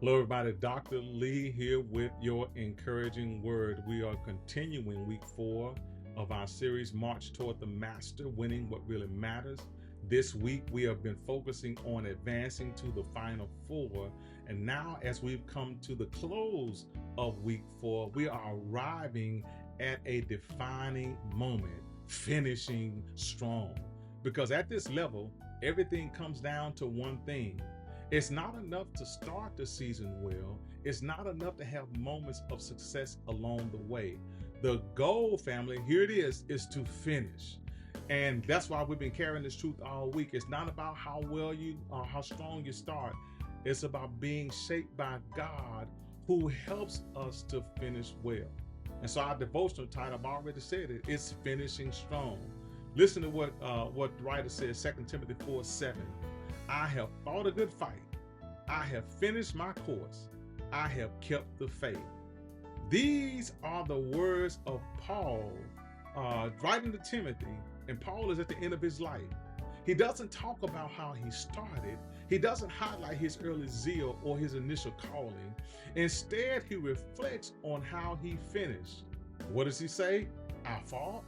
Hello, everybody. Dr. Lee here with your encouraging word. We are continuing week 4 of our series, March Toward the Master, Winning What Really Matters. This week, we have been focusing on advancing to the final 4. And now, as we've come to the close of week 4, we are arriving at a defining moment, finishing strong. Because at this level, everything comes down to one thing. It's not enough to start the season well. It's not enough to have moments of success along the way. The goal, family, here it is to finish. And that's why we've been carrying this truth all week. It's not about how well you or how strong you start. It's about being shaped by God who helps us to finish well. And so our devotional title, I've already said it, it's finishing strong. Listen to what the writer says, 2 Timothy 4:7. I have fought a good fight. I have finished my course. I have kept the faith. These are the words of Paul writing to Timothy, and Paul is at the end of his life. He doesn't talk about how he started. He doesn't highlight his early zeal or his initial calling. Instead, he reflects on how he finished. What does he say? I fought,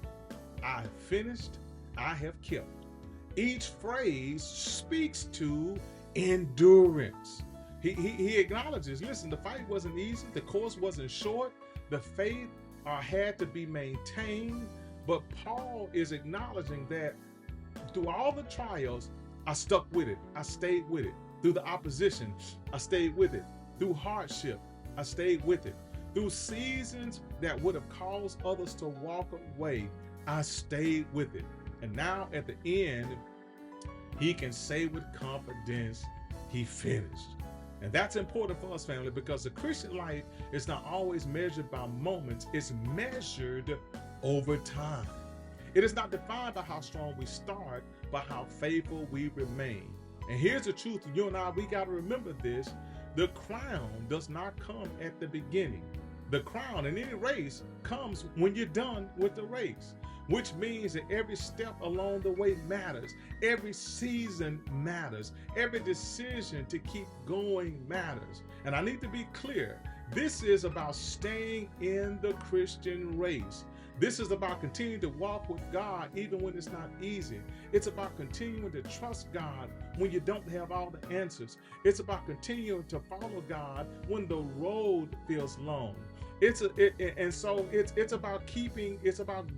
I have finished, I have kept. Each phrase speaks to endurance. He acknowledges, listen, the fight wasn't easy, the course wasn't short, the faith had to be maintained, but Paul is acknowledging that through all the trials, I stuck with it, I stayed with it. Through the opposition, I stayed with it. Through hardship, I stayed with it. Through seasons that would have caused others to walk away, I stayed with it. And now at the end, he can say with confidence, he finished. And that's important for us, family, because the Christian life is not always measured by moments, it's measured over time. It is not defined by how strong we start, but how faithful we remain. And here's the truth, you and I, we got to remember this. The crown does not come at the beginning. The crown in any race comes when you're done with the race, which means that every step along the way matters. Every season matters. Every decision to keep going matters. And I need to be clear, this is about staying in the Christian race. This is about continuing to walk with God even when it's not easy. It's about continuing to trust God when you don't have all the answers. It's about continuing to follow God when the road feels long. It's about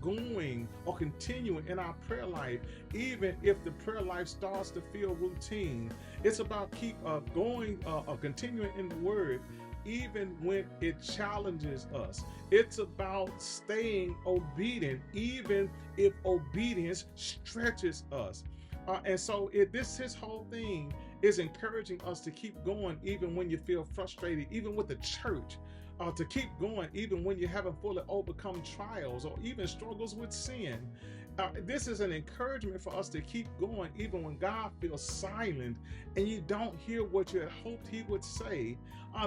going or continuing in our prayer life, even if the prayer life starts to feel routine. It's about continuing in the Word, even when it challenges us. It's about staying obedient, even if obedience stretches us. His whole thing is encouraging us to keep going, even when you feel frustrated, even with the church. To keep going even when you haven't fully overcome trials or even struggles with sin. This is an encouragement for us to keep going even when God feels silent and you don't hear what you had hoped he would say.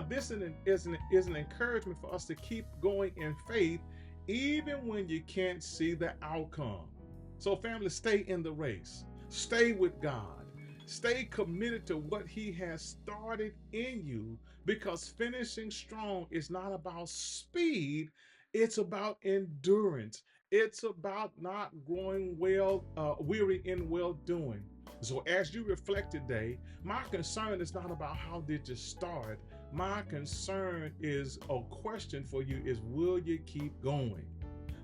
This is an encouragement for us to keep going in faith even when you can't see the outcome. So family, stay in the race. Stay with God. Stay committed to what he has started in you, because finishing strong is not about speed, it's about endurance. It's about not growing weary in well doing. So as you reflect today, my concern is not about how did you start. My concern is a question for you is, will you keep going?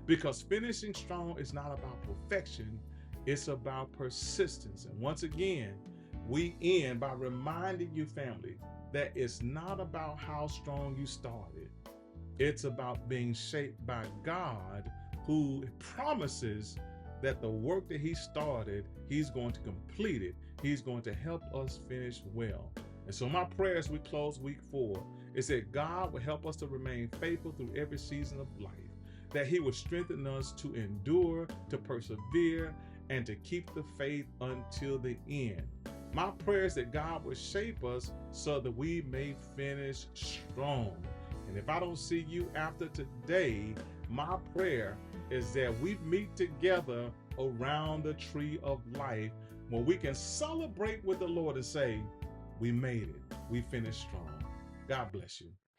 Because finishing strong is not about perfection, it's about persistence. And once again, we end by reminding you, family, that it's not about how strong you started. It's about being shaped by God, who promises that the work that he started, he's going to complete it. He's going to help us finish well. And so my prayer as we close week 4 is that God will help us to remain faithful through every season of life, that he will strengthen us to endure, to persevere, and to keep the faith until the end. My prayer is that God will shape us so that we may finish strong. And if I don't see you after today, my prayer is that we meet together around the tree of life where we can celebrate with the Lord and say, we made it. We finished strong. God bless you.